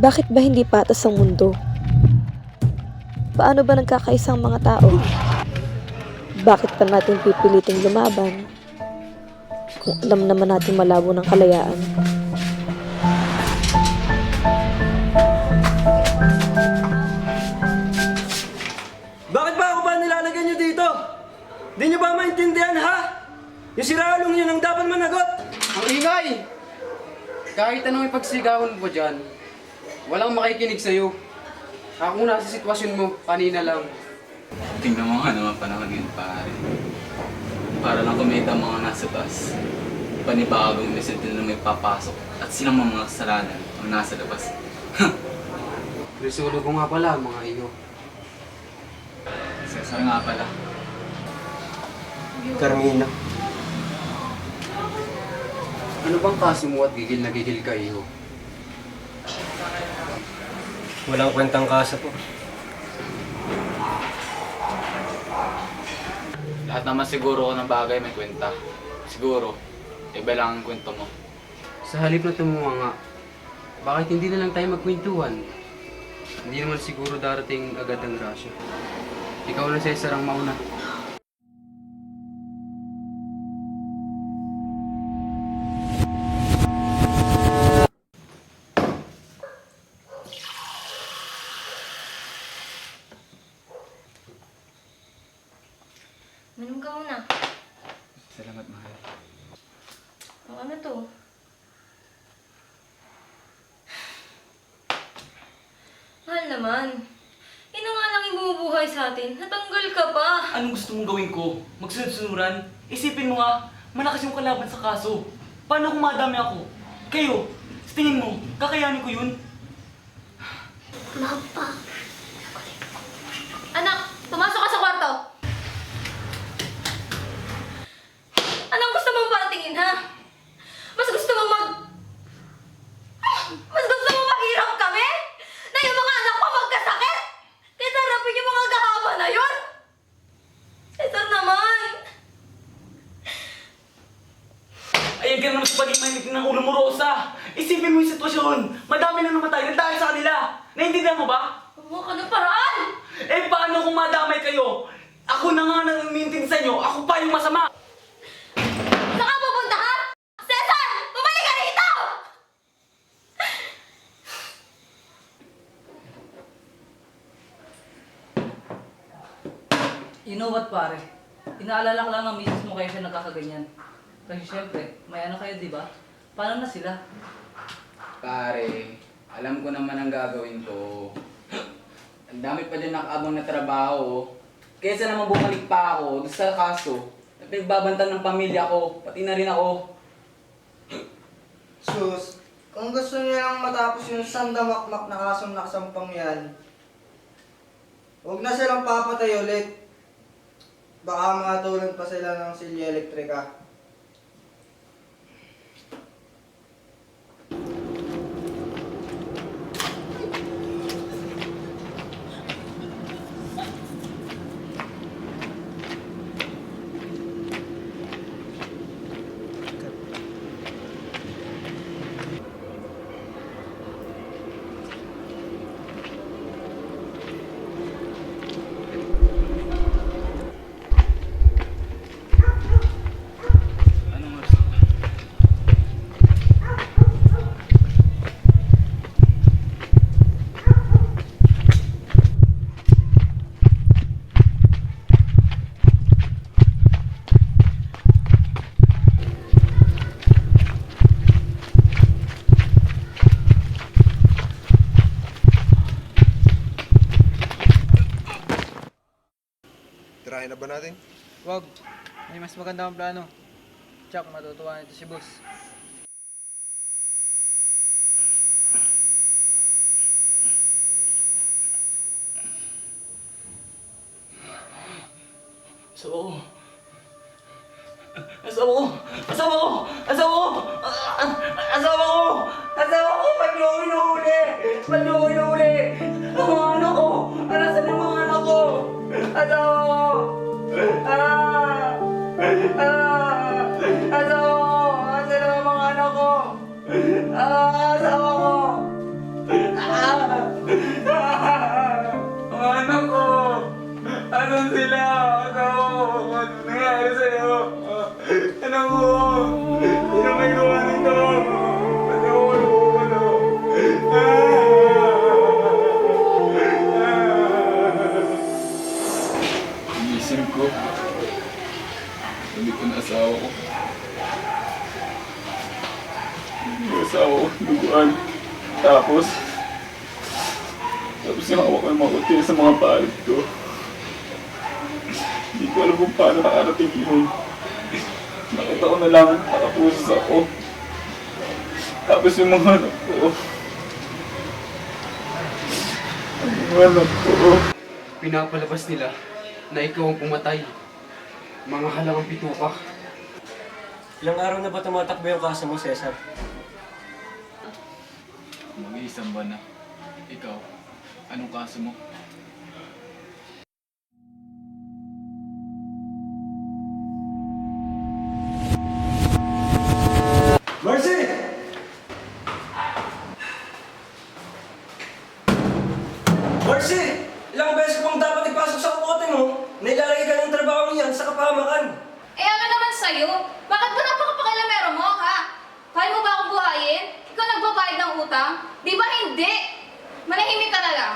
Bakit ba hindi patas ang mundo? Paano ba nagkakaisang mga tao? Bakit pa natin pipiliting lumaban kung alam naman natin malabo ng kalayaan? Bakit ba ako ba nilalagyan nyo dito? Di nyo ba maintindihan, ha? Yung siralong yun ang dapat managot! Ang ingay! Kahit anong ipagsigawan mo dyan, walang makikinig sa'yo. Ako nasa sitwasyon mo, kanina lang. Tingnan mo nga naman panahon yun, pare. Para lang kumita ang mga nasa bus. Panibagong message na may papasok at silang mga kasalanan ang nasa labas. Risulo ko nga pala, mga iyo. Cesar nga pala. Carmina, Ano bang kaso mo at gigil na gigil ka, iyo? walang kwentang kaso po. Lahat naman siguro ko ng bagay may kwenta. Siguro, iba lang ang kwento mo. Sa halip na tumuha nga, bakit hindi na lang tayo magkwentuhan? Hindi naman siguro darating agad ang grasya. Ikaw na, Cesar, ang mauna. Minom ka muna. Salamat, mahal. O ano to? Mahal naman. Ina nga lang yung bumubuhay sa atin. Natanggal ka pa. Anong gusto mong gawin ko? Magsunod-sunuran? Isipin mo nga, malakas yung kalaban sa kaso. Paano kung madami ako? Kayo, sa tingin mo, kakayanin ko yun? Anak, pumasok ka sa kwarto. Anong gusto mong paratingin, ha? Mas gusto mong maghirap kami? Na yung mga anak mo magkasakit? Kaysa harapin yung mga gahama na yun? Cesar naman! Ayan ka naman sa pagiging mahinig ng ulo mo, Rosa. Isipin mo yung sitwasyon. Madami na namatay na dahil sa kanila. Naintindihan mo ba? Gumawa ka ng paraan! Eh paano kung madamay kayo? Ako na nga nang umiintindi sa inyo. Ako pa yung masama. Saan ka pupunta, ha? Cesar! Bumalik ka rito! You know what, pare? Inaalala ko lang ng misis mo kayo siya nagkakaganyan. Kasi syempre, may ano kayo, di ba? Paano na sila? Pare, alam ko naman ang gagawin ko. Ang dami pa din nakaabang na trabaho. Kaysa naman bumalik pa ako doon sa kaso na pinagbabantan ng pamilya ko, pati na rin ako. Sus, kung gusto niya lang matapos yung sandamakmak na kasong nakasampang yan, huwag na silang papatay ulit. Baka matulog pa sila ng silya elektrika. Anong oras? Tirahin na ba natin? Wag, may mas maganda ang plano. Chuck, matutuwa nito si boss. Asawa ko. Asawa ko! Asawa ko! Asawa ko! Asawa ko! Asawa ko! Ba't niyo ako inuuli? Ba't niyo ako inuuli? Ang mga anak ko! Nasaan ang mga anak ko? Asawa ko! Asawa ko! Nasaan ang mga anak ko? Asawa ko! asawa ko, duguan. Tapos yung hawak ko yung mga uti sa mga palad ko. Hindi ko alam kung paano nakarating yun. Nakita ko na lang, nakapusos ako. Tapos yung mga anak ko. Ang mga anak ko. Pinapalabas nila na ikaw ang pumatay. Mga halangang pituka. Ilang araw na ba tumatakbo yung kaso mo, Cesar? Mag-iisang ba na? Ikaw, anong kaso mo? Mercy! Mercy! Ilang beses ko bang dapat ipasok sa kukote mo na ilalagay ka ng trabaho niyan sa kapahamakan? Eh ano naman sa'yo? Bakit ba napakapakilamero mo, ha? Kaya mo ba akong buhayin? Ikaw nagbabayad ng utang? Di ba hindi? Manahimik ka na lang.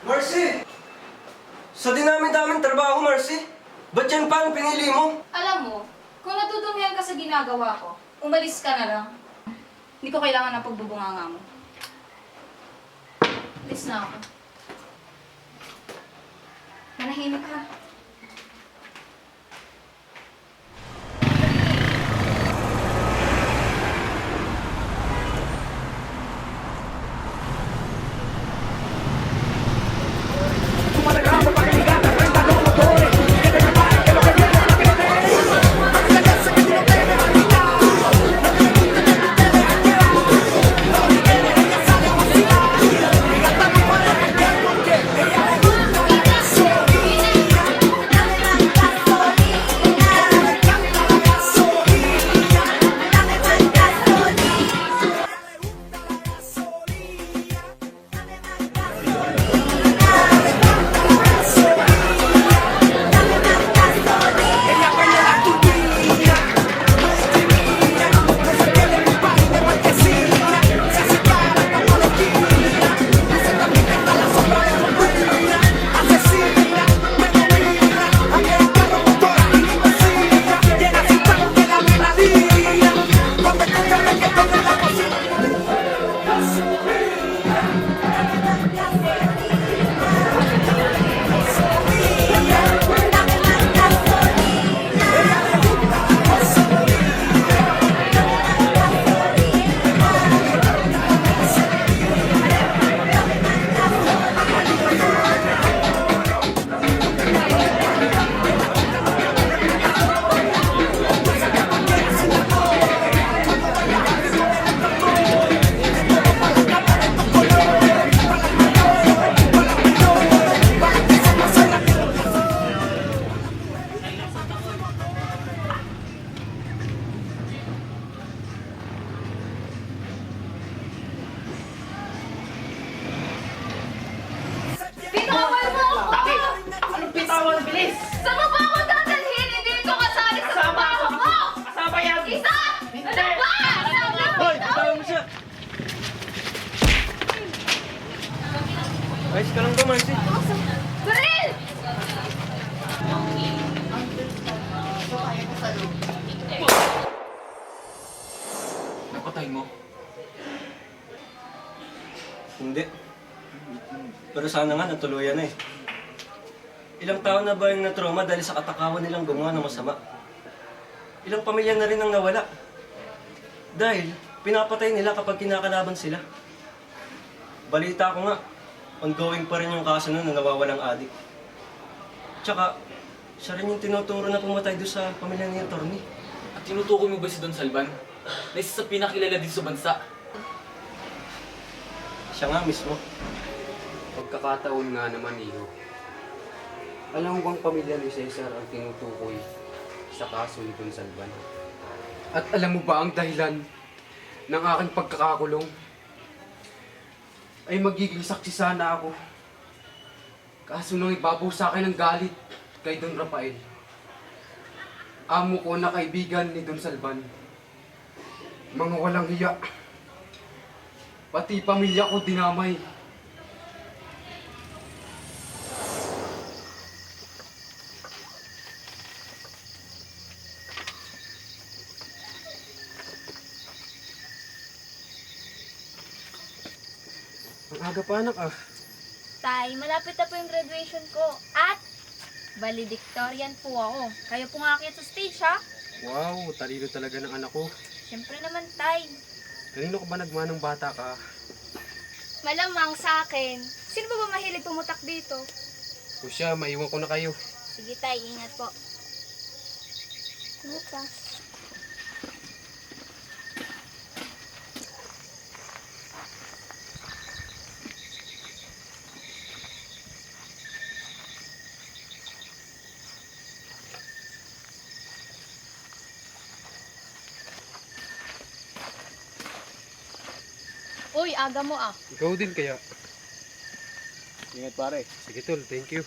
Mercy! Sa dinami-daming trabaho, Mercy, ba't yan pa ang pinili mo? Alam mo, kung natutumihan ka sa ginagawa ko, umalis ka na lang. Hindi ko kailangan ng pagbubunganga mo. Alis na ako. Manahimik ka. Bitawan mo ako! Bakit? Anong bitawan? Bilis! Saan mo ba ako dadalhin? Hindi ko kasali sa trabaho mo! Kasama yan! Isa! Ano ba? Hoy, bitawan mo siya! Ayos ka lang ba, Mercy? Bril! Napatay mo. Hindi. Pero sana nga natuluyan na eh. Ilang taon na ba yung na-trauma dahil sa katakawan nilang gumawa ng masama? Ilang pamilya na rin ang nawala. Dahil pinapatay nila kapag kinakalaban sila. Balita ko nga, ongoing pa rin yung kaso nun na nawawalang adik. Tsaka, siya rin yung tinuturo na pumatay doon sa pamilya ni Atty. At tinutukoy mo ba si Don Salvan? Na isa sa pinakilala dito sa bansa. Siya nga mismo. Pagkakataon nga naman, Iho. Alam mo bang pamilya ni Cesar ang tinutukoy sa kaso ni Don Salvan? At alam mo ba ang dahilan ng aking pagkakakulong? Ay magiging saksi sana ako. Kaso nang ibabaw sa akin ng galit kay Don Rafael. Amo ko na kaibigan ni Don Salvan. Mga walang hiya. Pati pamilya ko dinamay. aga pa anak ah. Tay, malapit na po yung graduation ko. At valedictorian po ako. Kayo po nga akyat sa stage, ha? Wow, talino talaga ng anak ko. Siyempre naman, Tay. Kanino ka ba nagmanang bata ka? Malamang sa akin. Sino ba mahilig pumutak dito? O siya, maiwan ko na kayo. Sige, Tay. Ingat po. Ingat ka. Uy, aga mo ah. Ikaw din kaya. Ingat pare. Sige tol, thank you.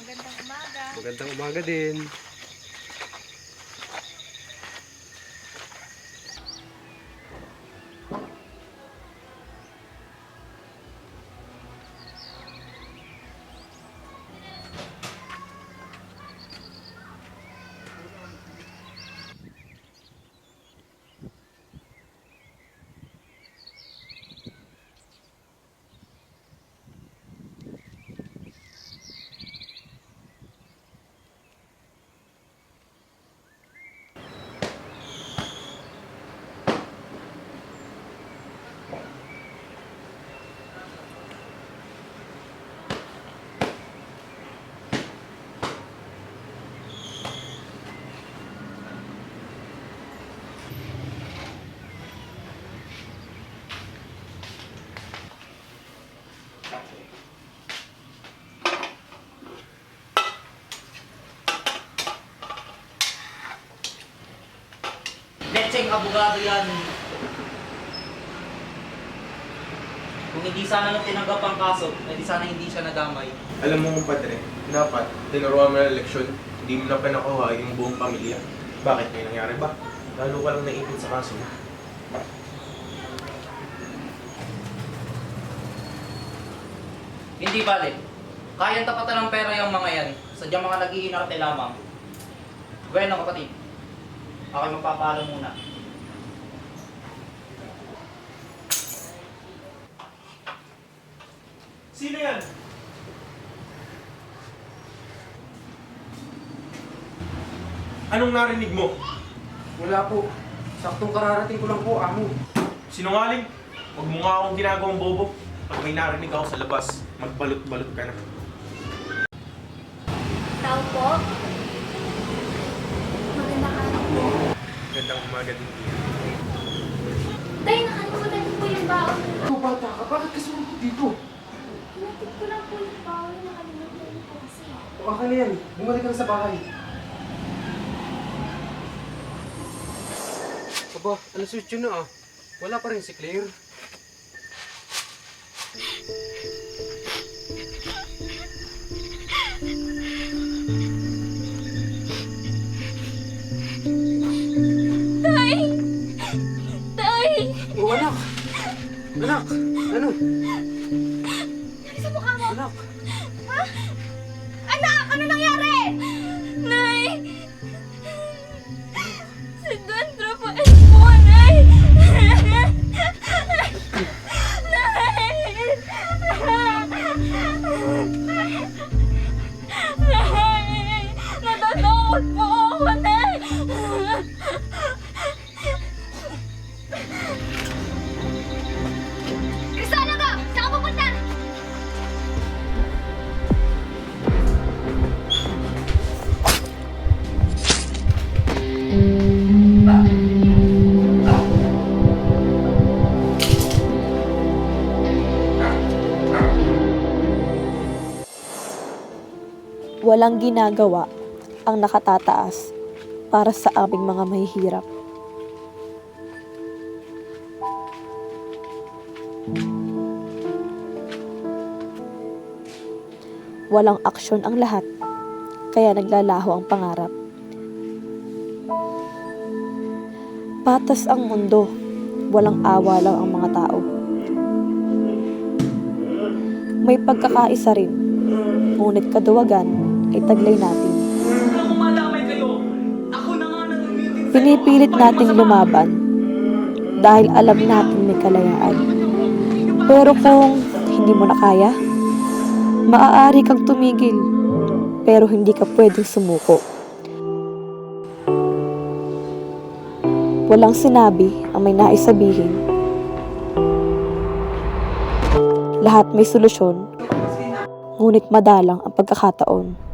Magandang umaga. Magandang umaga din. Letseng abogado yan. Kung hindi sana nung tinanggap ang kaso, hindi sana hindi siya nadamay. Alam mo kumpadre, dapat tinuruan mo ng leksyon, hindi mo na pinakuha yung buong pamilya. Bakit may nangyari ba? Lalo ka lang naipit sa kaso mo. Hindi bale. Kayang tapatan ng pera yung mga yan. Sadyang mga nag-iinarte lamang. Bueno kapatid, ako'y magpapaalam muna. Sino yan? Anong narinig mo? Wala po. Saktong kararating ko lang po, amo. Sinungaling? Huwag mo nga akong ginagawang bobo. Pag may narinig ako sa labas, magbalot-balot ka na. Tao po. Magandang araw po. Gandang umaga din. Tay, nakalimutan ko po yung baon. Ikaw bata ka, bakit ka sumulog dito? Kinatid ko lang po yung baon. Nakalimutan ko kasi. O akin na yan, bumalik ka na sa bahay. Aba, ano switch yun na ah? Wala pa rin si Claire. Tay! Tay! Oh, anak! Anak! Ano? Ano sa mukha mo? Anak! Ha? Anak! Ano nangyari? Nay! Si Don Rafael po, Nay! Nay! Natatakot po ako, Nay! Krisana ka! Saan ka pupunta? Walang ginagawa ang nakatataas para sa aming mga mahihirap. Walang aksyon ang lahat, kaya naglalaho ang pangarap. Patas ang mundo, walang awa lang ang mga tao. May pagkakaisa rin, ngunit kaduwagan ay taglay natin. Kung madamay kayo, ako na nga nang umitin Pinipilit nating lumaban, dahil alam natin may kalayaan. Pero kung hindi mo na kaya, maaari kang tumigil, pero hindi ka pwedeng sumuko. Walang sinabi ang may nais sabihin. Lahat may solusyon, ngunit madalang ang pagkakataon.